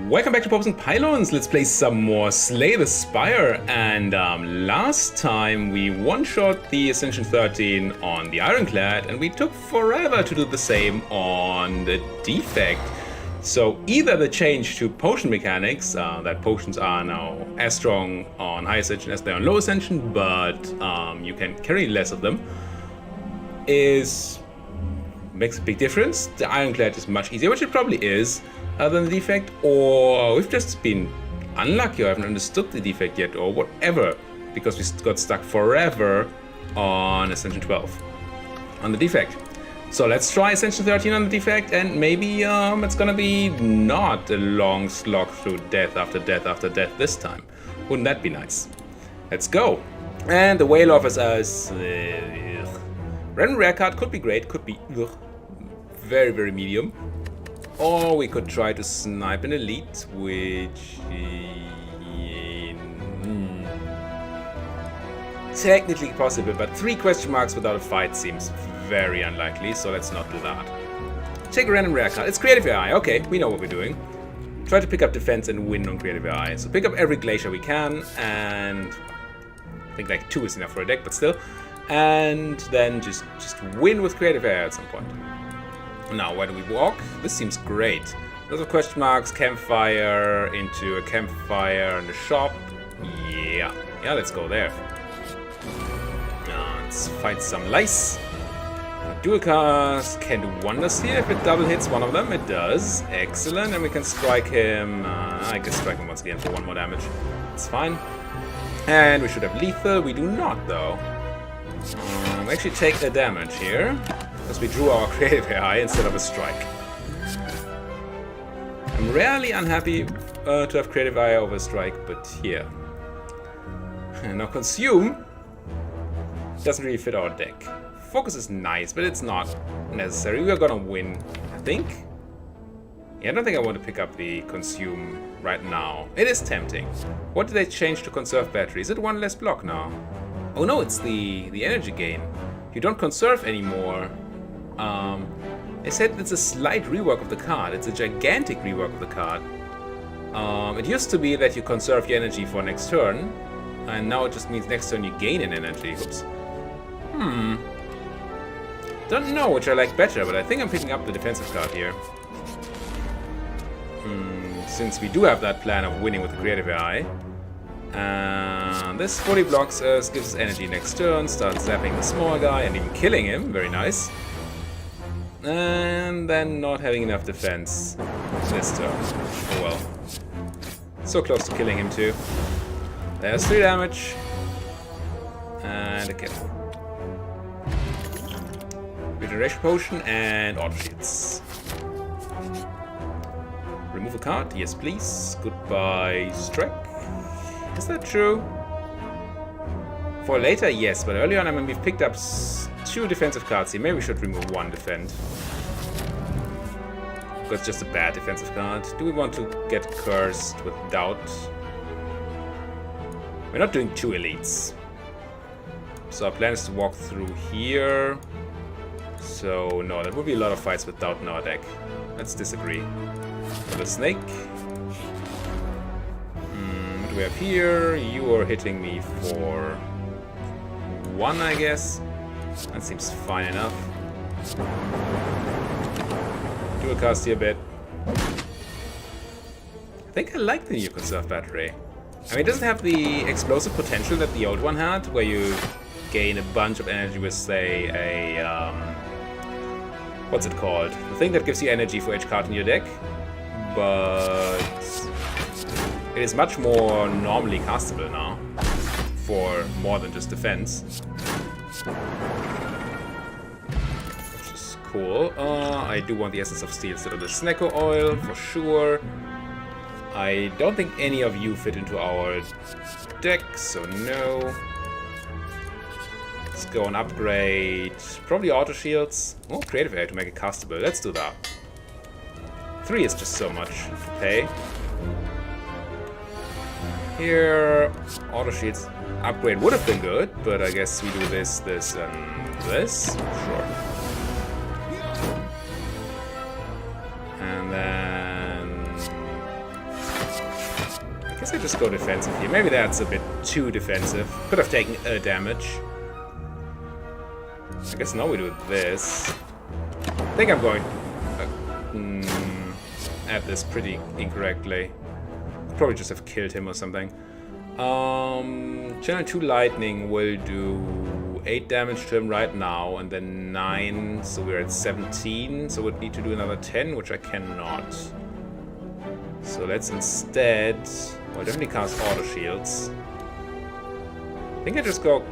Welcome back to Popes and Pylons. Let's play some more Slay the Spire. And last time we one-shot the Ascension 13 on the Ironclad, and we took forever to do the same on the Defect. So either the change to potion mechanics, that potions are now as strong on high Ascension as they are on low Ascension, but you can carry less of them, makes a big difference. The Ironclad is much easier, which it probably is, than the Defect, or we've just been unlucky or haven't understood the Defect yet, or whatever, because we got stuck forever on Ascension 12 on the Defect. So let's try Ascension 13 on the Defect, and maybe it's gonna be not a long slog through death after death after death this time. Wouldn't that be nice? Let's go. And the Whale offers us random rare card. Could be great, could be very, very medium. Or we could try to snipe an elite, which technically possible, but 3 question marks without a fight seems very unlikely, so let's not do that. Take a random rare card. It's Creative AI. Okay, we know what we're doing. Try to pick up defense and win on Creative AI. So pick up every glacier we can, and I think like 2 is enough for a deck, but still. And then just win with Creative AI at some point. Now, where do we walk? This seems great. Lots of question marks, campfire, into a campfire in the shop. Yeah, let's go there. Now, let's fight some lice. Dual cast can do wonders here. If it double hits one of them, it does. Excellent, and we can strike him. I can strike him once again for 1 more damage. It's fine. And we should have lethal. We do not, though. We actually take the damage here, because we drew our Creative AI instead of a strike. I'm rarely unhappy to have Creative AI over a strike, but here. Now Consume doesn't really fit our deck. Focus is nice, but it's not necessary. We're gonna win, I think. Yeah, I don't think I want to pick up the Consume right now. It is tempting. What did they change to conserve battery? Is it 1 less block now? Oh no, it's the energy gain. You don't conserve anymore. They said it's a slight rework of the card. It's a gigantic rework of the card. It used to be that you conserve your energy for next turn, and now it just means next turn you gain an energy. Oops. Don't know which I like better, but I think I'm picking up the defensive card here. Since we do have that plan of winning with the Creative AI. This 40 blocks us, gives us energy next turn, starts zapping the small guy and even killing him. Very nice. And then not having enough defense this turn. Oh well. So close to killing him too. There's 3 damage. And a kill. Regeneration potion and auto shields. Remove a card? Yes, please. Goodbye, strike. Is that true? For later, yes, but earlier on, I mean, we've picked up 2 defensive cards here. Maybe we should remove 1 defend. That's just a bad defensive card. Do we want to get cursed with doubt? We're not doing 2 elites. So our plan is to walk through here. So no, there will be a lot of fights with doubt in our deck. Let's disagree. For the snake. What do we have here? You are hitting me for 1, I guess. That seems fine enough. Dual cast here a bit. I think I like the new conserve battery. I mean, it doesn't have the explosive potential that the old one had, where you gain a bunch of energy with, say, a what's it called? The thing that gives you energy for each card in your deck. But it is much more normally castable now for more than just defense. Which is cool. I do want the Essence of Steel instead of the Snecko Oil, for sure. I don't think any of you fit into our deck, so no. Let's go and upgrade. Probably auto shields. Oh, Creative AI to make it castable. Let's do that. 3 is just so much to pay. Here, auto shields upgrade would have been good, but I guess we do this, this, and this. Sure. And then Guess I just go defensive here. Maybe that's a bit too defensive. Could have taken a damage. I guess now we do this. I think I'm going at this pretty incorrectly. Probably just have killed him or something. Channel 2 Lightning will do 8 damage to him right now, and then 9, so we're at 17. So we'd need to do another 10, which I cannot. So let's instead... Well, definitely cast Auto Shields. I think I just go...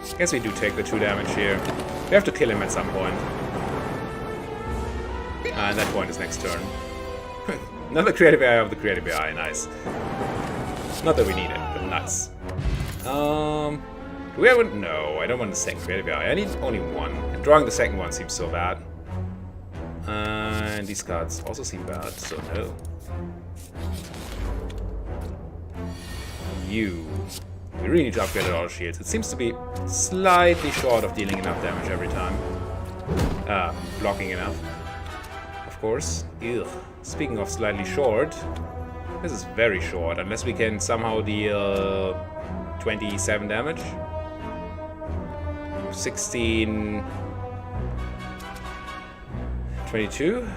I guess we do take the 2 damage here. We have to kill him at some point. And that point is next turn. Another creative eye of the creative eye, nice. Not that we need it, but nice. Do we have one? No, I don't want the second creative eye. I need only one. And drawing the second one seems so bad. And these cards also seem bad, so no. You. We really need to upgrade our shields. It seems to be slightly short of dealing enough damage every time. Blocking enough. Of course. Ugh. Speaking of slightly short, this is very short, unless we can somehow deal 27 damage. 16... 22?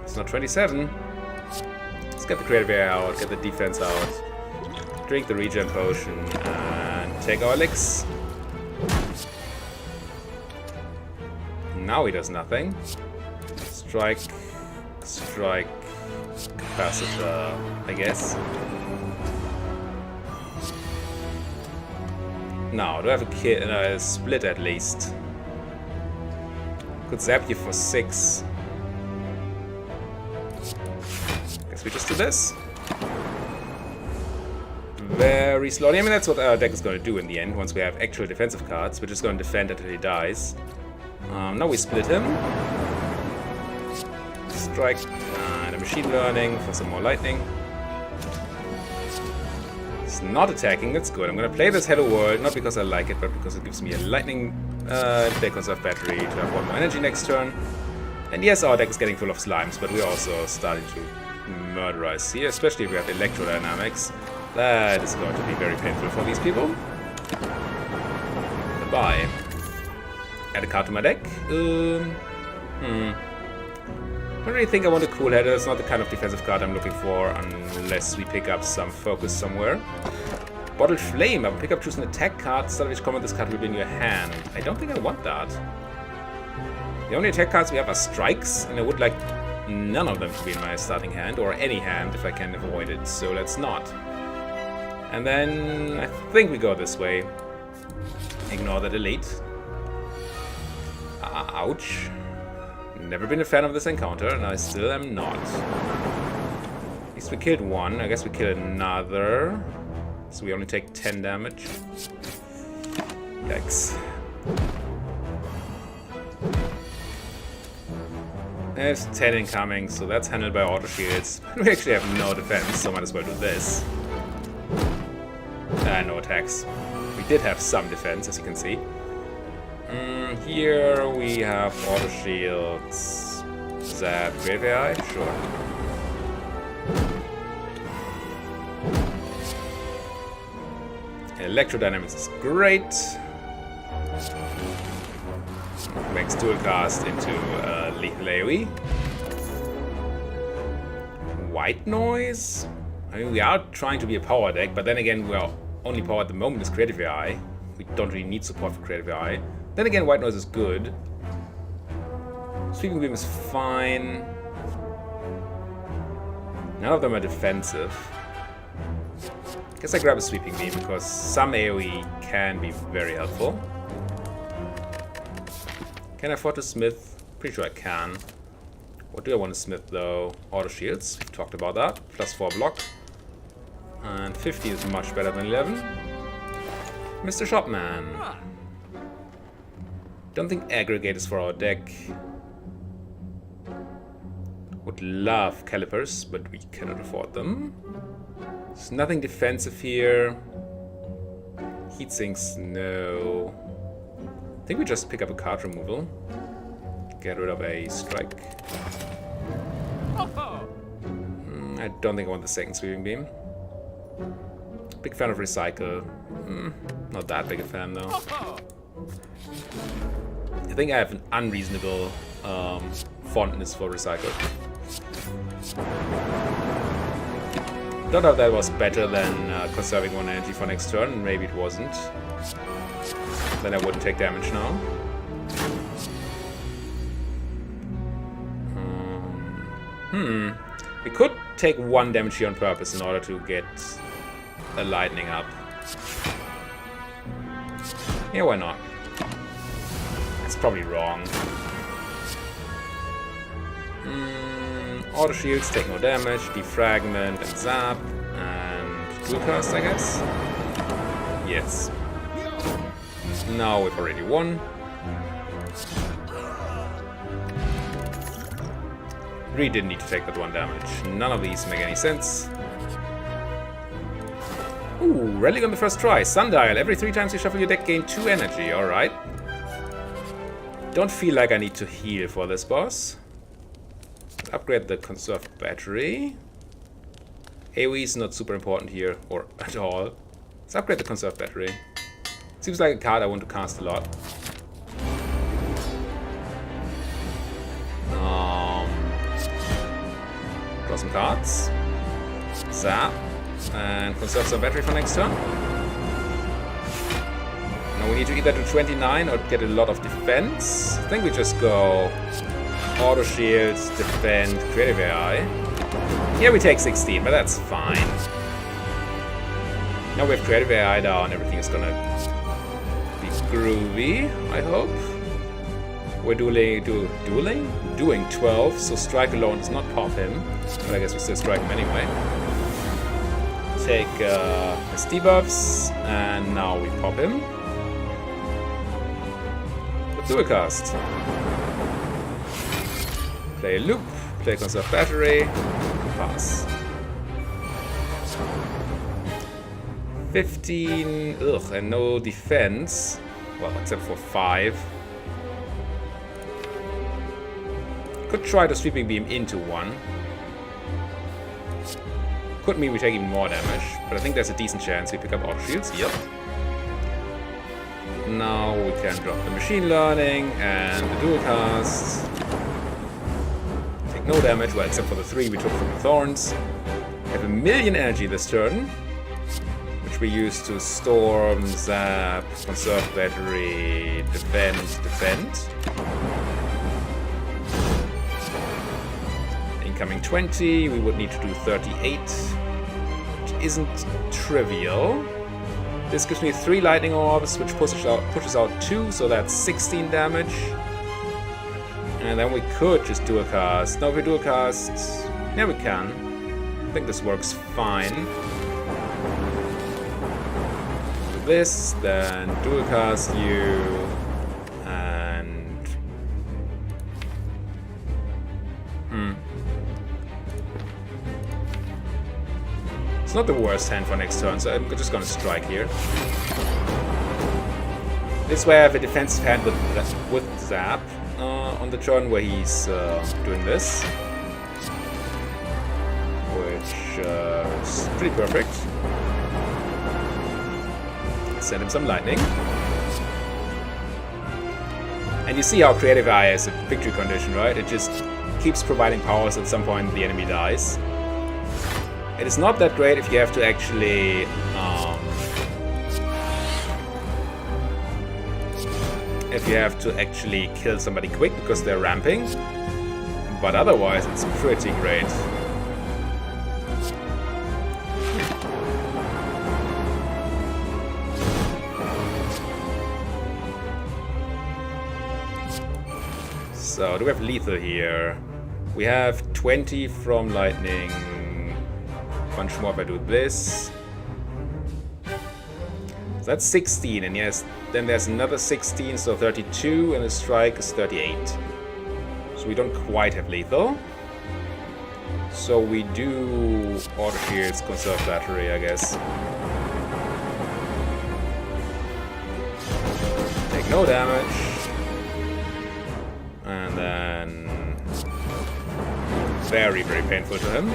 It's not 27. Let's get the creative air out, get the defense out, drink the regen potion, and take our licks. Now he does nothing. Strike, strike, capacitor, I guess. Now, do I have a split at least? Could zap you for 6. Guess we just do this. Very slowly. I mean, that's what our deck is going to do in the end, once we have actual defensive cards. We're just going to defend until he dies. Now we split him. Strike and a machine learning for some more lightning. It's not attacking, that's good. I'm going to play this Hello World, not because I like it, but because it gives me a lightning they conserve battery to have 1 more energy next turn. And yes, our deck is getting full of slimes, but we're also starting to murderize here, especially if we have electrodynamics. That is going to be very painful for these people. Goodbye. Add a card to my deck. I don't really think I want a Cool Header. It's not the kind of defensive card I'm looking for unless we pick up some focus somewhere. Bottled Flame. I will pick up, choose an attack card. Start which comment this card will be in your hand. I don't think I want that. The only attack cards we have are strikes, and I would like none of them to be in my starting hand, or any hand if I can avoid it, so let's not. And then I think we go this way. Ignore the delete. Ouch. Never been a fan of this encounter, and I still am not. At least we killed one. I guess we kill another. So we only take 10 damage. Yikes. There's 10 incoming, so that's handled by auto shields. We actually have no defense, so might as well do this. No attacks. We did have some defense, as you can see. Here we have auto shields. Zap, graveyard, sure. Electrodynamics is great. Makes dual cast into lethal AoE. White noise? I mean, we are trying to be a power deck, but then again, we are only power at the moment is Creative AI. We don't really need support for Creative AI. Then again, white noise is good. Sweeping beam is fine. None of them are defensive. Guess I grab a sweeping beam because some AoE can be very helpful. Can I afford to smith? Pretty sure I can. What do I want to smith though? Auto shields, we've talked about that. +4 block. And 50 is much better than 11. Mr. Shopman. Don't think aggregate is for our deck. Would love calipers, but we cannot afford them. There's nothing defensive here. Heat sinks, no. I think we just pick up a card removal. Get rid of a strike. don't think I want the second sweeping beam. Big fan of recycle. Not that big a fan though. I think I have an unreasonable fondness for recycle. Don't know if that was better than conserving 1 energy for next turn. Maybe it wasn't. Then I wouldn't take damage now. We could take 1 damage here on purpose in order to get a lightning up. Yeah, why not? It's probably wrong. Auto shields take no damage, defragment and zap, and dual cast, I guess? Yes. Now we've already won. Really didn't need to take that 1 damage. None of these make any sense. Ooh, relic on the first try. Sundial. Every 3 times you shuffle your deck, gain 2 energy. Alright. Don't feel like I need to heal for this boss. Let's upgrade the conserved battery. AoE is not super important here, or at all. Let's upgrade the conserved battery. Seems like a card I want to cast a lot. Draw some cards. Zap. And conserve some battery for next turn. Now we need to either do 29 or get a lot of defense. I think we just go auto shields, defend, creative AI. Yeah, we take 16, but that's fine. Now we have creative AI down, everything is gonna be groovy, I hope. We're doing 12, so strike alone does not pop him. But I guess we still strike him anyway. Take his debuffs, and now we pop him. Let's do a cast. Play a loop, play conserve battery, pass. 15, ugh, and no defense. Well, except for 5. Could try the sweeping beam into 1. Could mean we take even more damage, but I think there's a decent chance we pick up auto shields. Yep. Now we can drop the machine learning and the dual cast. Take no damage, well, except for the 3 we took from the thorns. We have 1,000,000 energy this turn, which we use to storm, zap, conserve battery, defend. Incoming 20, we would need to do 38, which isn't trivial. This gives me 3 lightning orbs, which pushes out 2, so that's 16 damage. And then we could just do a cast. Now if we do a cast, yeah, we can. I think this works fine. Do this, then dual cast you, and it's not the worst hand for next turn, so I'm just gonna strike here. This way I have a defensive hand with zap on the turn where he's doing this, which is pretty perfect. Send him some lightning. And you see how creative AI is a victory condition, right? It just keeps providing powers. At some point the enemy dies. It is not that great if you have to actually kill somebody quick because they're ramping, but otherwise it's pretty great. So do we have lethal here? We have 20 from lightning. Bunch more if I do this. So that's 16, and yes, then there's another 16, so 32, and the strike is 38. So we don't quite have lethal. So we do auto shields, conserve battery, I guess. Take no damage. And then very, very painful to him.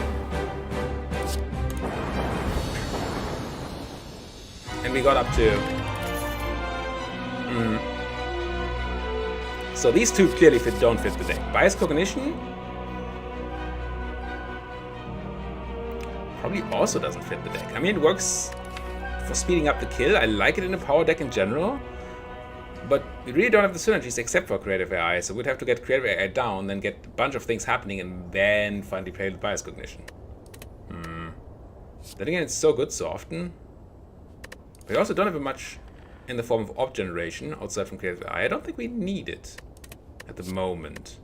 we got up to. So these two clearly don't fit the deck. Bias Cognition probably also doesn't fit the deck. I mean, it works for speeding up the kill. I like it in a power deck in general. But we really don't have the synergies except for Creative AI, so we'd have to get Creative AI down, then get a bunch of things happening, and then finally play with Bias Cognition. Then again, it's so good so often. We also don't have much in the form of Ob Generation outside from Creative AI. I don't think we need it at the moment.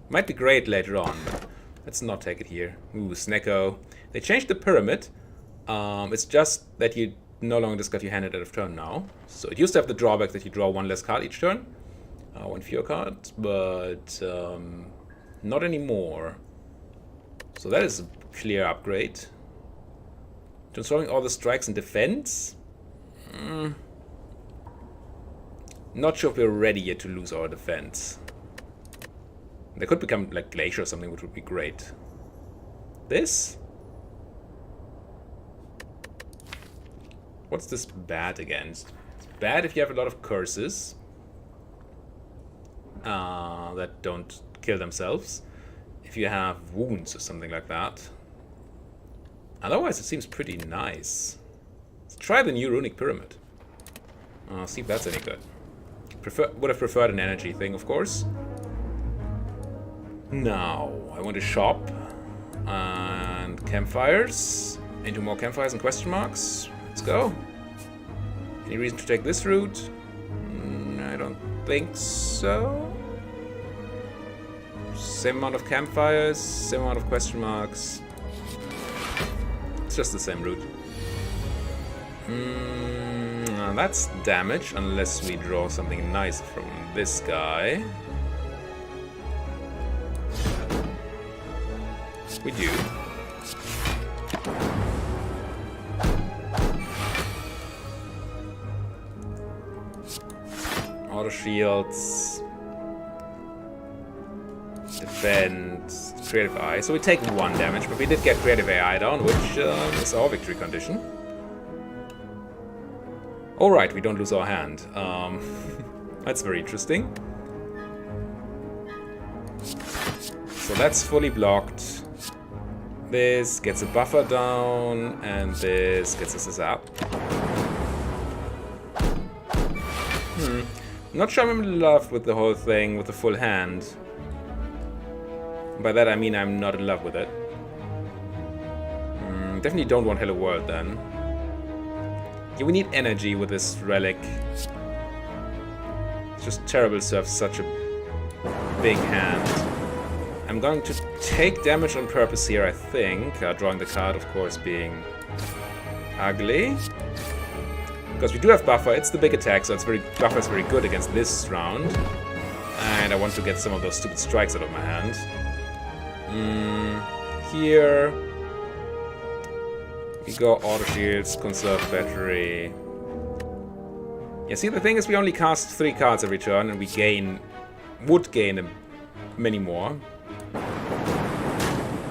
Might be great later on, but let's not take it here. Ooh, Snecko. They changed the pyramid. It's just that you no longer discard your hand at end of turn now. So it used to have the drawback that you draw one less card each turn. One fewer card, but not anymore. So that is a clear upgrade. Transforming all the strikes in defense. Not sure if we're ready yet to lose our defense. They could become like Glacier or something, which would be great. This? What's this bad against? It's bad if you have a lot of curses that don't kill themselves. If you have wounds or something like that. Otherwise, it seems pretty nice. Let's try the new Runic Pyramid. See if that's any good. Would have preferred an energy thing, of course. Now, I want to shop. And campfires. Into more campfires and question marks. Let's go. Any reason to take this route? I don't think so. Same amount of campfires, same amount of question marks. It's just the same route. That's damage, unless we draw something nice from this guy. We do. Auto shields. Defend. Creative AI. So we take 1 damage, but we did get Creative AI down, which is our victory condition. Alright, we don't lose our hand. That's very interesting. So that's fully blocked. This gets a buffer down, and this gets us a zap. Not sure I'm in love with the whole thing with the full hand. By that I mean I'm not in love with it. Definitely don't want Hello World then. Yeah, we need energy with this relic. It's just terrible to have such a big hand. I'm going to take damage on purpose here, I think. Drawing the card, of course, being ugly. Because we do have buffer, it's the big attack, so buffer is very good against this round. And I want to get some of those stupid strikes out of my hand. Here we go auto shields, conserve battery. Yeah, see, the thing is we only cast 3 cards every turn, and we would gain many more.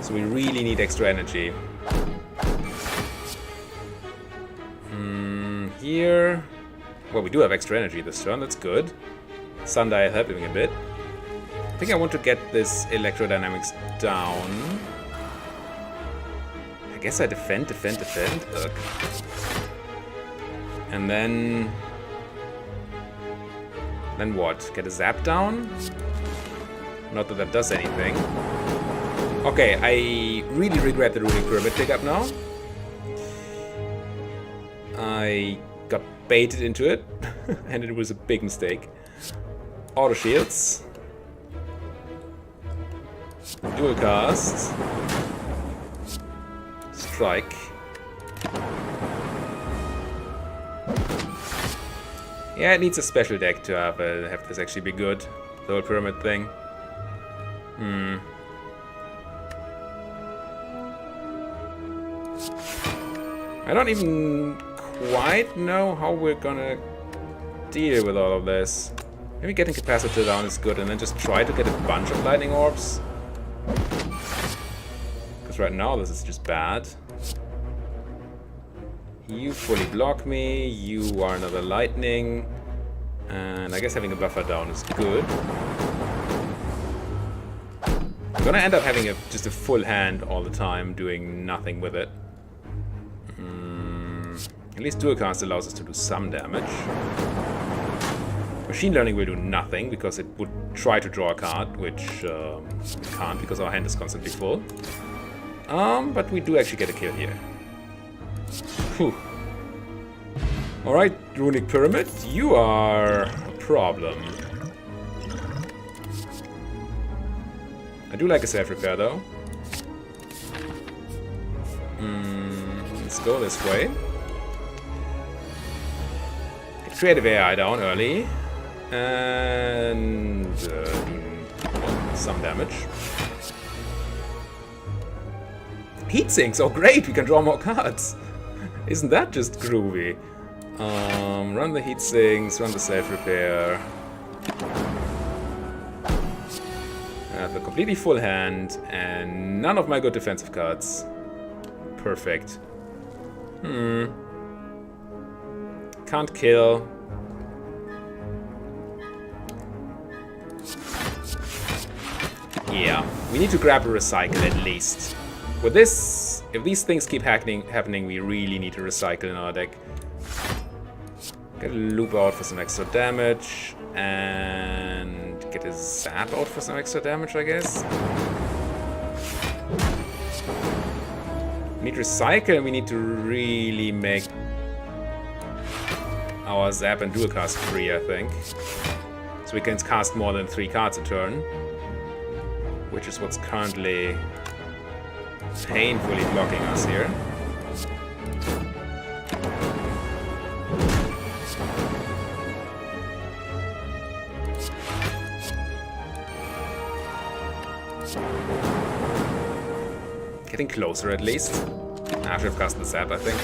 So we really need extra energy. Here, well, we do have extra energy this turn, that's good. Sundial helping a bit. I think I want to get this electrodynamics down. I guess I defend. Ugh. And then what? Get a zap down? Not that that does anything. Okay, I really regret the Runic Pyramid pickup now. I got baited into it, and it was a big mistake. Auto shields. Dual cast. Strike. Yeah, it needs a special deck to have this actually be good. The whole pyramid thing. I don't even quite know how we're gonna deal with all of this. Maybe getting capacitor down is good, and then just try to get a bunch of lightning orbs. Because right now this is just bad. You fully block me. You are another lightning. And I guess having a buffer down is good. I'm gonna end up having just a full hand all the time, doing nothing with it. At least dual cast allows us to do some damage. Machine learning will do nothing because it would try to draw a card, which it can't because our hand is constantly full. But we do actually get a kill here. Whew. Alright, Runic Pyramid, you are a problem. I do like a self-repair though. Let's go this way. Get creative AI down early. And some damage. Heat sinks, oh great, we can draw more cards. Isn't that just groovy? Run the heat sinks, run the self-repair. I have a completely full hand and none of my good defensive cards. Perfect. Can't kill. Yeah, we need to grab a recycle at least. With this, if these things keep happening, we really need to recycle in our deck. Get a loop out for some extra damage, and get a zap out for some extra damage, I guess. We need to recycle, and we need to really make our zap and dual cast free, I think. So we can cast more than 3 cards a turn. Which is what's currently painfully blocking us here. Getting closer at least. After I've cast the zap, I think.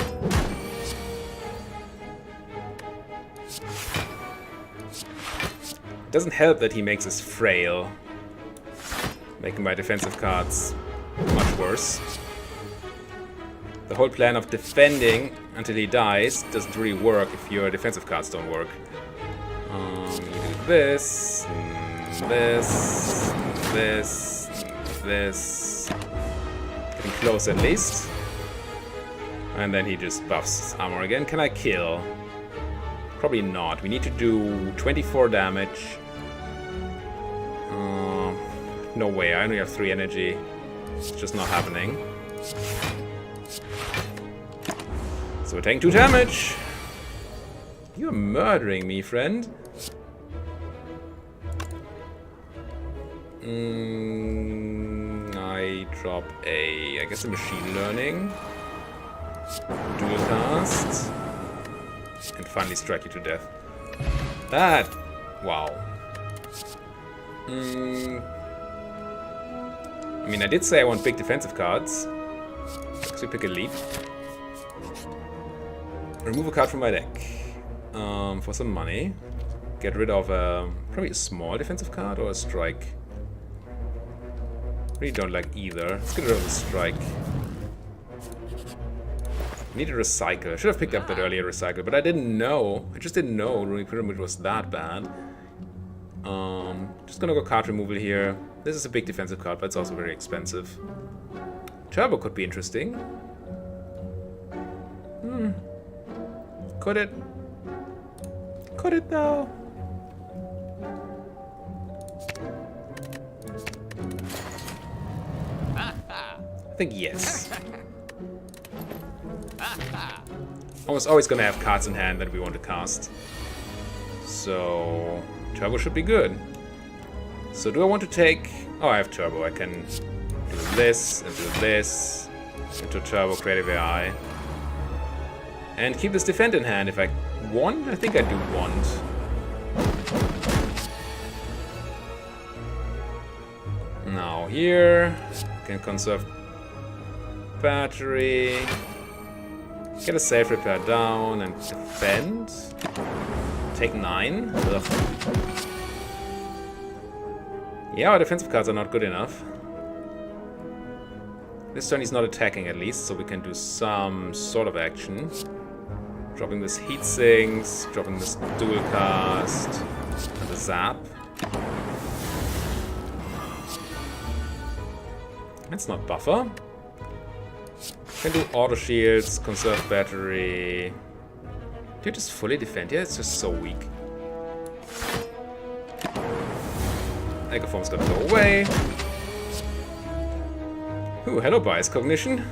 It doesn't help that he makes us frail. Making my defensive cards much worse. The whole plan of defending until he dies doesn't really work if your defensive cards don't work. You do this, this, this. Getting close at least. And then he just buffs armor again. Can I kill? Probably not. We need to do 24 damage. No way, I only have 3 energy. It's just not happening. So we're taking 2 damage. You're murdering me, friend. I drop I guess a machine learning. Dual cast. And finally strike you to death. That! Wow. I mean, I did say I want big defensive cards. So we pick a leap. Remove a card from my deck. For some money. Get rid of probably a small defensive card or a strike. Really don't like either. Let's get rid of the strike. Need a recycle. I should have picked up that earlier recycle, but I didn't know. I just didn't know Runic Pyramid was that bad. Just gonna go card removal here. This is a big defensive card, but it's also very expensive. Turbo could be interesting. Could it? Could it though? I think yes. I was always gonna have cards in hand that we want to cast. So Turbo should be good. So do I want to take... Oh, I have Turbo. I can do this and do this. Into Turbo, Creative AI. And keep this Defend in hand if I want. I think I do want. Now here, can conserve battery. Get a safe repair down and defend. Take 9. Ugh. Yeah, our defensive cards are not good enough. This turn he's not attacking at least, so we can do some sort of action. Dropping this heat sinks, dropping this dual cast, and the zap. That's not buffer. Can do auto shields, conserve battery. Do you just fully defend? Yeah, it's just so weak. Echoform's gonna go away. Ooh, hello bias cognition.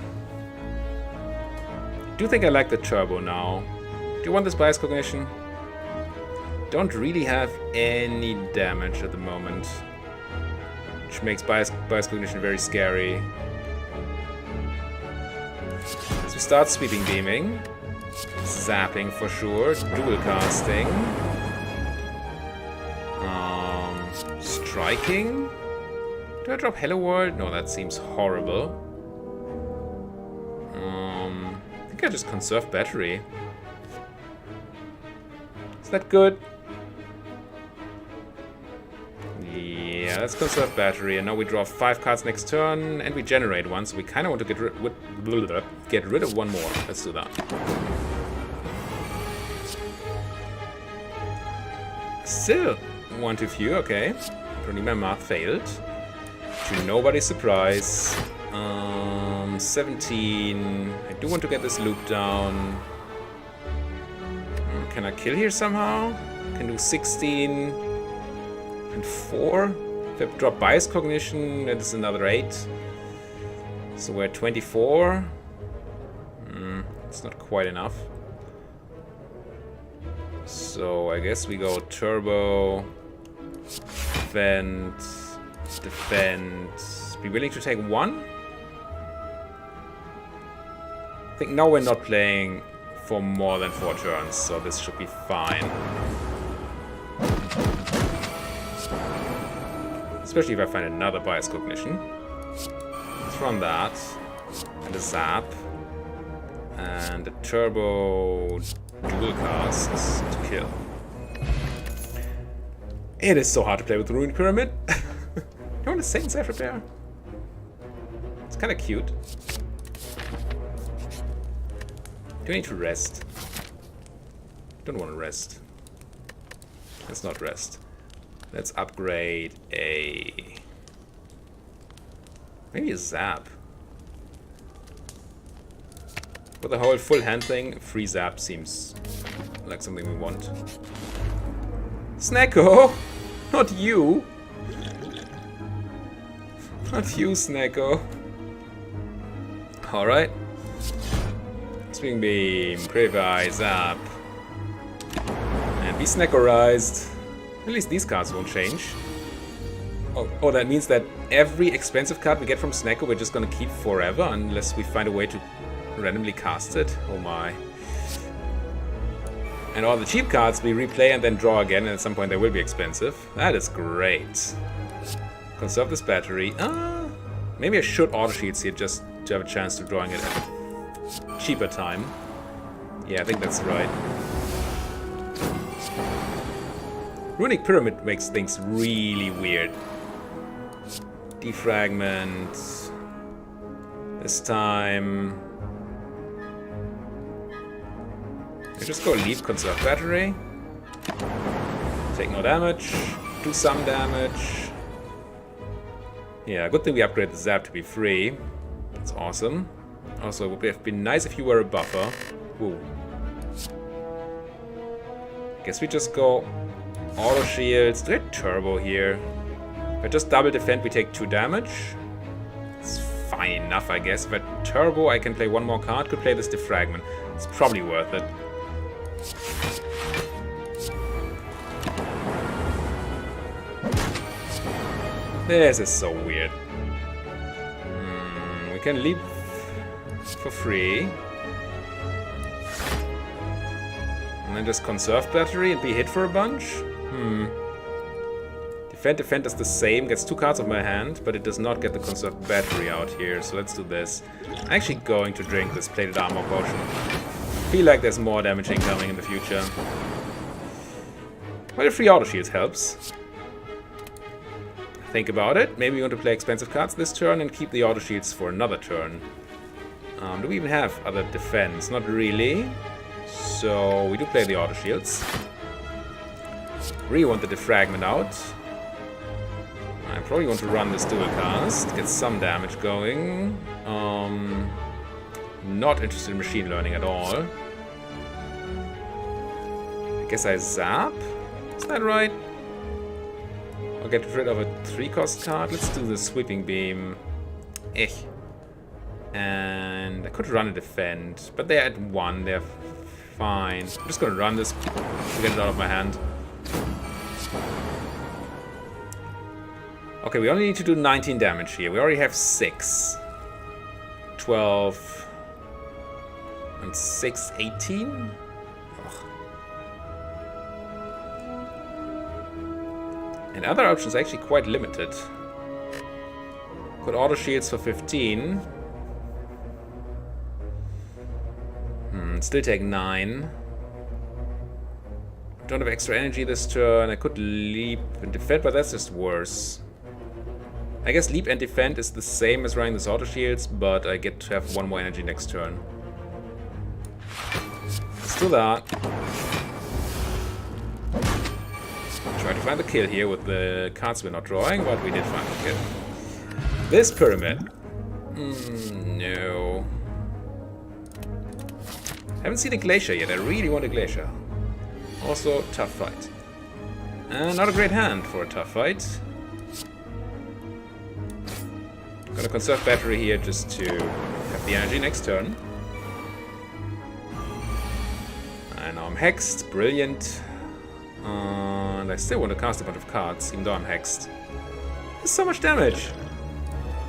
Do you think I like the turbo now? Do you want this bias cognition? Don't really have any damage at the moment, which makes bias cognition very scary. So we start sweeping beaming, zapping for sure, dual casting, striking. Do I drop Hello World? No, that seems horrible. I think I just conserve battery. Is that good? Yeah, let's conserve battery, and now we draw 5 cards next turn, and we generate one, so we kind of want to get rid of one more. Let's do that. Still one too few, okay. Apparently my math failed. To nobody's surprise. 17. I do want to get this loop down. Can I kill here somehow? Can do 16 and 4. If I drop bias cognition, that is another 8. So we're at 24. It's not quite enough. So I guess we go turbo, defend, defend. Be willing to take 1? I think now we're not playing for more than 4 turns, so this should be fine. Especially if I find another bias cognition. Let's run that. And a zap. And a turbo dual casts to kill. It is so hard to play with the Runic Pyramid. You want a second Safe Repair? It's kind of cute. Do I need to rest? Don't want to rest. Let's not rest. Let's upgrade a... maybe a zap. With the whole full hand thing, free zap seems like something we want. Snacko! Not you! Not you, Snacko. Alright. Swing beam, Crave Eye, zap. And be snackerized. At least these cards won't change. Oh, that means that every expensive card we get from Snacko we're just gonna keep forever unless we find a way to randomly cast it. Oh my. And all the cheap cards we replay and then draw again, and at some point they will be expensive. That is great. Conserve this battery. Maybe I should auto shields here just to have a chance to drawing it at a cheaper time. Yeah, I think that's right. Runic Pyramid makes things really weird. Defragment. This time... I just go leave conserve battery. Take no damage. Do some damage. Yeah, good thing we upgraded the zap to be free. That's awesome. Also, it would have been nice if you were a buffer. Woo. Guess we just go auto shields. Do I turbo here? If I just double defend, we take 2 damage. It's fine enough, I guess. If I turbo, I can play 1 more card. Could play this defragment. It's probably worth it. This is so weird. We can leave for free. And then just conserve battery and be hit for a bunch? Defend is the same, gets 2 cards of my hand, but it does not get the conserved battery out here, so let's do this. I'm actually going to drink this plated armor potion. I feel like there's more damage incoming in the future. Well, the free auto shields helps. Think about it. Maybe we want to play expensive cards this turn and keep the auto shields for another turn. Do we even have other defense? Not really. So we do play the auto shields. Really want the defragment out. I probably want to run this dual cast, get some damage going. Not interested in machine learning at all. I guess I zap? Is that right? I'll get rid of a 3-cost card. Let's do the sweeping beam. And I could run a defend, but they're at 1, they're fine. I'm just gonna run this to get it out of my hand. Okay, we only need to do 19 damage here. We already have 6. 12 and 6, 18? Ugh. And other options are actually quite limited. Could auto shields for 15. Still take 9. Don't have extra energy this turn. I could leap and defend, but that's just worse. I guess leap and defend is the same as running this auto shields, but I get to have 1 more energy next turn. Let's do that. Try to find the kill here with the cards we're not drawing, but we did find the kill. This pyramid. No. Haven't seen a glacier yet. I really want a glacier. Also, tough fight. Not a great hand for a tough fight. Gonna conserve battery here just to have the energy next turn. And now I'm hexed. Brilliant. And I still want to cast a bunch of cards, even though I'm hexed. There's so much damage.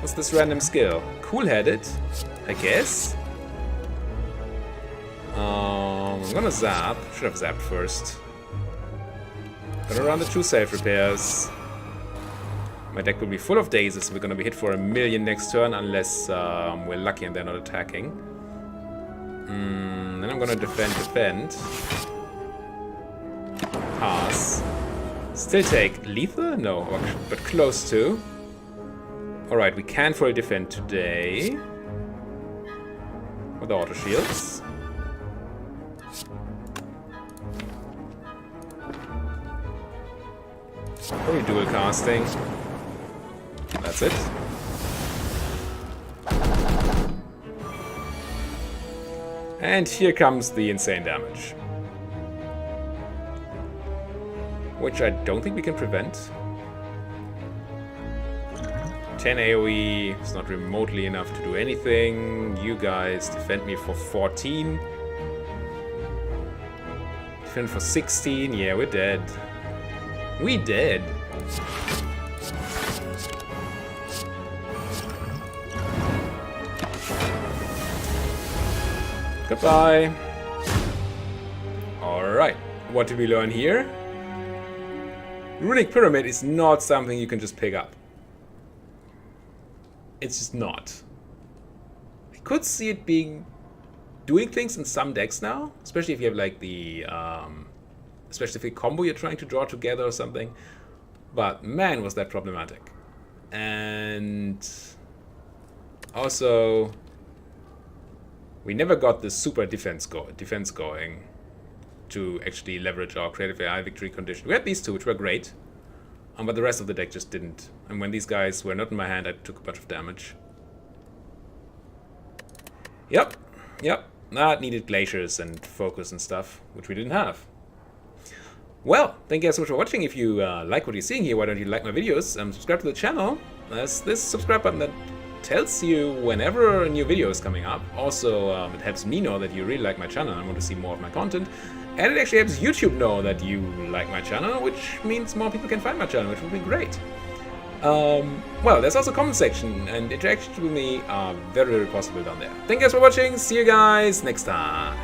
What's this random skill? Cool-headed, I guess. I'm gonna zap. Should have zapped first. Gonna run the 2 self-repairs. My deck will be full of dazes. We're gonna be hit for 1,000,000 next turn unless we're lucky and they're not attacking. Then I'm gonna defend. Pass. Still take lethal? No, but close to. Alright, we can fully defend today. With auto shields. Probably dual casting. That's it. And here comes the insane damage. Which I don't think we can prevent. 10 AoE is not remotely enough to do anything. You guys defend me for 14. Defend for 16. Yeah, we're dead. We dead. Goodbye. Alright, what did we learn here? Runic Pyramid is not something you can just pick up. It's just not. I could see it doing things in some decks now, especially if you have like the especially if a combo you're trying to draw together or something. But man, was that problematic. And also, we never got the super defense going to actually leverage our creative AI victory condition. We had these two, which were great, but the rest of the deck just didn't. And when these guys were not in my hand, I took a bunch of damage. Yep. That needed glaciers and focus and stuff, which we didn't have. Well, thank you guys so much for watching. If you like what you're seeing here, why don't you like my videos? Subscribe to the channel. There's this subscribe button that tells you whenever a new video is coming up. Also, it helps me know that you really like my channel and want to see more of my content. And it actually helps YouTube know that you like my channel, which means more people can find my channel, which would be great. Well, there's also a comment section, and interactions with me are very, very possible down there. Thank you guys for watching. See you guys next time.